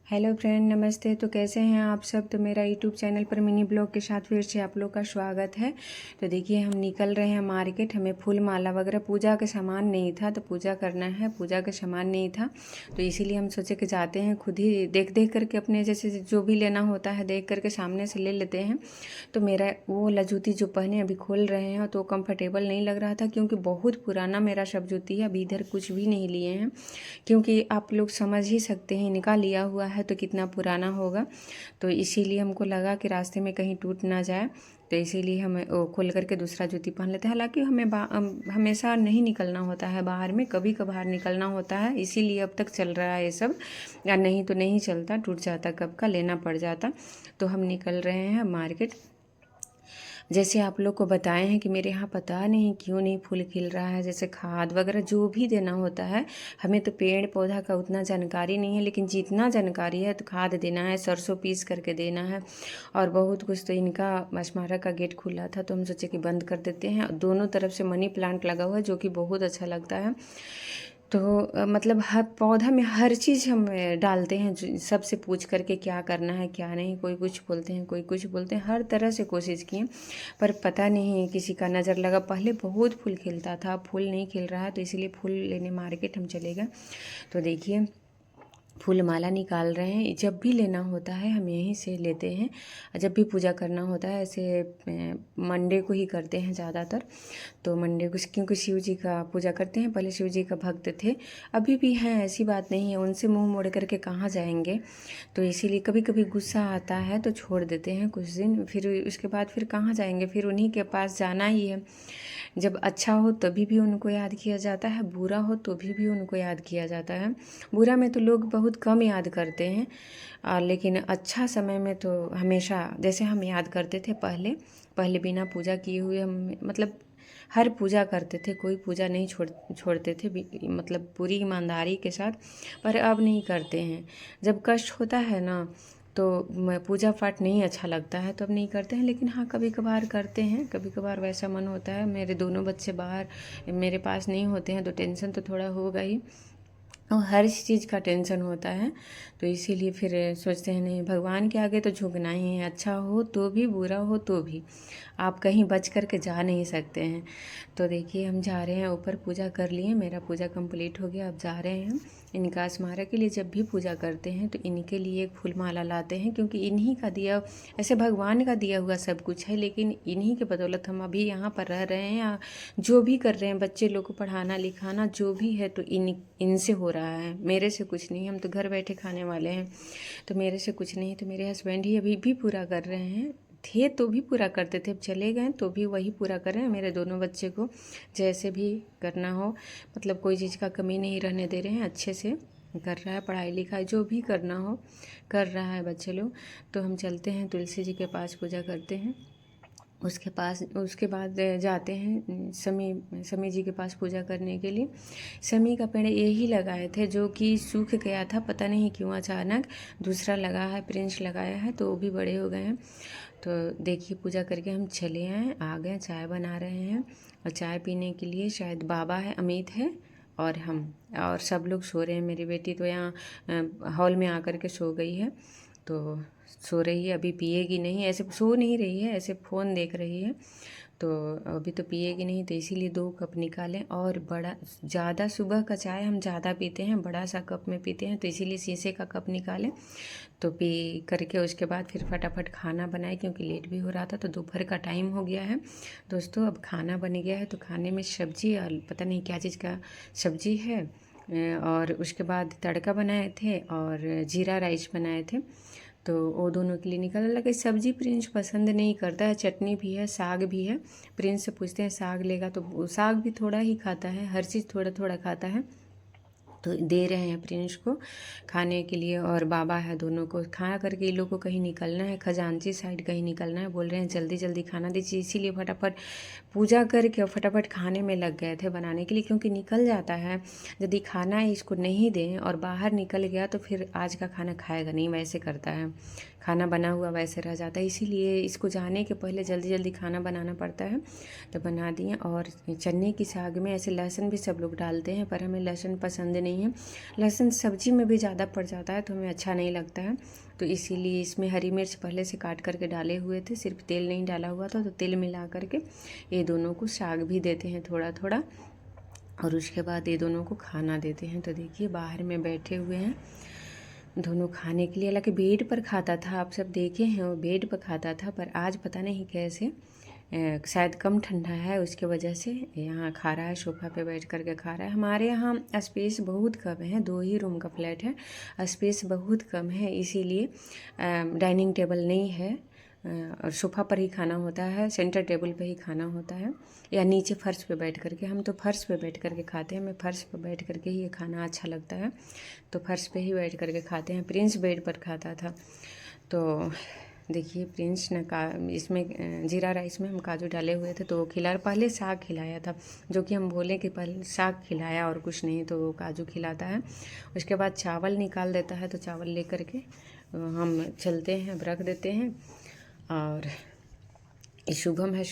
Hello friend, नमस्ते। तो कैसे हैं आप सब। तो मेरा यूट्यूब चैनल पर मिनी ब्लॉग के साथ फिर से आप लोग का स्वागत है। तो देखिए, हम निकल रहे हैं मार्केट। हमें फूल माला वगैरह पूजा का सामान नहीं था, तो पूजा करना है, पूजा का सामान नहीं था, तो इसीलिए हम सोचे कि जाते हैं, खुद ही देख देख करके अपने जैसे जो भी लेना होता है देख करके सामने से ले लेते हैं। तो मेरा वो वाला जूती जो पहने अभी खोल रहे हैं तो कंफर्टेबल नहीं लग रहा था, क्योंकि बहुत पुराना मेरा सब जूती है। अभी इधर कुछ भी नहीं लिए हैं, क्योंकि आप लोग समझ ही सकते हैं, इनका लिया हुआ है तो कितना पुराना होगा। तो इसीलिए हमको लगा कि रास्ते में कहीं टूट ना जाए, तो इसीलिए हम वो खोल करके दूसरा जूती पहन लेते हैं। हालांकि हमें हमेशा नहीं निकलना होता है बाहर में, कभी कभार निकलना होता है, इसीलिए अब तक चल रहा है ये सब, या नहीं तो नहीं चलता, टूट जाता कब का, लेना पड़ जाता। तो हम निकल रहे हैं मार्केट। जैसे आप लोग को बताए हैं कि मेरे यहाँ पता नहीं क्यों नहीं फूल खिल रहा है, जैसे खाद वगैरह जो भी देना होता है। हमें तो पेड़ पौधा का उतना जानकारी नहीं है, लेकिन जितना जानकारी है तो खाद देना है, सरसों पीस करके देना है और बहुत कुछ। तो इनका स्मारक का गेट खुला था, तो हम सोचे कि बंद कर देते हैं। दोनों तरफ से मनी प्लांट लगा हुआ है, जो कि बहुत अच्छा लगता है। तो मतलब हर पौधा में हर चीज़ हम डालते हैं, सबसे पूछ करके क्या करना है क्या नहीं। कोई कुछ बोलते हैं, कोई कुछ बोलते हैं, हर तरह से कोशिश किए, पर पता नहीं किसी का नज़र लगा। पहले बहुत फूल खिलता था, फूल नहीं खिल रहा है, तो इसीलिए फूल लेने मार्केट हम चले गए। तो देखिए, फूल माला निकाल रहे हैं। जब भी लेना होता है हम यहीं से लेते हैं, जब भी पूजा करना होता है। ऐसे मंडे को ही करते हैं ज़्यादातर। तो मंडे को, क्योंकि शिव जी का पूजा करते हैं, पहले शिव जी का भक्त थे, अभी भी हैं, ऐसी बात नहीं है। उनसे मुंह मोड़ करके कहाँ जाएंगे। तो इसीलिए कभी कभी गुस्सा आता है तो छोड़ देते हैं कुछ दिन, फिर उसके बाद फिर कहाँ जाएंगे, फिर उन्हीं के पास जाना ही है। जब अच्छा हो तभी भी उनको याद किया जाता है, बुरा हो तो भी उनको याद किया जाता है। बुरा में तो लोग बहुत कम याद करते हैं, लेकिन अच्छा समय में तो हमेशा, जैसे हम याद करते थे पहले पहले बिना पूजा किए हुए हम मतलब हर पूजा करते थे, कोई पूजा नहीं छोड़ते थे, मतलब पूरी ईमानदारी के साथ। पर अब नहीं करते हैं, जब कष्ट होता है ना, तो पूजा पाठ नहीं अच्छा लगता है, तो अब नहीं करते हैं। लेकिन हाँ, कभी कभार करते हैं, कभी कभार वैसा मन होता है। मेरे दोनों बच्चे बाहर मेरे पास नहीं होते हैं, तो टेंशन तो थोड़ा होगा ही, और हर चीज़ का टेंशन होता है। तो इसीलिए फिर सोचते हैं नहीं, भगवान के आगे तो झुकना ही है, अच्छा हो तो भी बुरा हो तो भी, आप कहीं बच कर के जा नहीं सकते हैं। तो देखिए, हम जा रहे हैं ऊपर, पूजा कर लिए, मेरा पूजा कंप्लीट हो गया। अब जा रहे हैं इनका स्मारक के लिए। जब भी पूजा करते हैं तो इनके लिए एक फूल माला लाते हैं, क्योंकि इन्हीं का दिया, ऐसे भगवान का दिया हुआ सब कुछ है, लेकिन इन्हीं के बदौलत हम अभी यहाँ पर रह रहे हैं, या जो भी कर रहे हैं, बच्चे लोग को पढ़ाना लिखाना जो भी है, तो इनसे हो रहा है, मेरे से कुछ नहीं। हम तो घर बैठे खाने वाले हैं, तो मेरे से कुछ नहीं। तो मेरे हस्बैंड ही अभी भी पूरा कर रहे हैं, थे तो भी पूरा करते थे, अब चले गए तो भी वही पूरा कर रहे हैं। मेरे दोनों बच्चे को जैसे भी करना हो, मतलब कोई चीज़ का कमी नहीं रहने दे रहे हैं, अच्छे से कर रहा है, पढ़ाई लिखाई जो भी करना हो कर रहा है बच्चे लोग। तो हम चलते हैं तुलसी जी के पास, पूजा करते हैं, उसके बाद जाते हैं समी जी के पास पूजा करने के लिए। समी का पेड़ यही लगाए थे, जो कि सूख गया था, पता नहीं क्यों अचानक। दूसरा लगा है, प्रिंस लगाया है, तो वो भी बड़े हो गए हैं। तो देखिए, पूजा करके हम चले आए, आ गए, चाय बना रहे हैं, और चाय पीने के लिए शायद बाबा है, अमित है, और हम, और सब लोग सो रहे हैं। मेरी बेटी तो यहाँ हॉल में आकर के सो गई है, तो सो रही है, अभी पिएगी नहीं, ऐसे सो नहीं रही है, ऐसे फ़ोन देख रही है। तो अभी तो पिएगी नहीं, तो इसीलिए 2 कप निकालें। और बड़ा ज़्यादा सुबह का चाय हम ज़्यादा पीते हैं, बड़ा सा कप में पीते हैं, तो इसीलिए शीशे का कप निकालें। तो पी करके उसके बाद फिर फटाफट खाना बनाए, क्योंकि लेट भी हो रहा था, तो दोपहर का टाइम हो गया है दोस्तों। अब खाना बन गया है, तो खाने में सब्जी, और पता नहीं क्या चीज़ का सब्जी है, और उसके बाद तड़का बनाए थे और जीरा राइस बनाए थे। तो वो दोनों के लिए निकाला। लगा सब्जी प्रिंस पसंद नहीं करता है, चटनी भी है, साग भी है। प्रिंस से पूछते हैं साग लेगा, तो साग भी थोड़ा ही खाता है, हर चीज़ थोड़ा थोड़ा खाता है। तो दे रहे हैं प्रिंस को खाने के लिए, और बाबा है, दोनों को खा करके ये लोग को कहीं निकलना है, खजांची साइड कहीं निकलना है। बोल रहे हैं जल्दी जल्दी खाना दीजिए, इसीलिए फटाफट पूजा करके और फटाफट खाने में लग गए थे बनाने के लिए, क्योंकि निकल जाता है। यदि खाना इसको नहीं दें और बाहर निकल गया, तो फिर आज का खाना खाएगा नहीं, वैसे करता है, खाना बना हुआ वैसे रह जाता है। इसीलिए इसको जाने के पहले जल्दी जल्दी खाना बनाना पड़ता है। तो बना दिए। और चने की साग में ऐसे लहसुन भी सब लोग डालते हैं, पर हमें लहसुन पसंद नहीं नहीं है। लहसुन सब्जी में भी ज़्यादा पड़ जाता है तो हमें अच्छा नहीं लगता है, तो इसीलिए इसमें हरी मिर्च पहले से काट करके डाले हुए थे, सिर्फ तेल नहीं डाला हुआ था, तो तेल मिला करके ये दोनों को साग भी देते हैं थोड़ा थोड़ा, और उसके बाद ये दोनों को खाना देते हैं। तो देखिए बाहर में बैठे हुए हैं दोनों खाने के लिए। हालांकि बेड पर खाता था, आप सब देखे हैं वो बेड पर खाता था, पर आज पता नहीं कैसे शायद कम ठंडा है उसके वजह से यहाँ खा रहा है, सोफ़ा पे बैठ कर के खा रहा है। हमारे यहाँ स्पेस बहुत कम है, 2 ही रूम का फ्लैट है, स्पेस बहुत कम है, इसीलिए डाइनिंग टेबल नहीं है और सोफ़ा पर ही खाना होता है, सेंटर टेबल पे ही खाना होता है, या नीचे फर्श पे बैठ करके। हम तो फर्श पे बैठ करके खाते हैं, हमें फर्श पे बैठ करके ही ये खाना अच्छा लगता है, तो फर्श पे ही बैठ करके खाते हैं। प्रिंस बेड पर खाता था। तो देखिए प्रिंस ने इसमें जीरा राइस में हम काजू डाले हुए थे तो वो खिला, पहले साग खिलाया था, जो कि हम बोले कि पहले साग खिलाया और कुछ नहीं, तो वो काजू खिलाता है। उसके बाद चावल निकाल देता है, तो चावल ले करके हम चलते हैं, रख देते हैं। और शुभम है,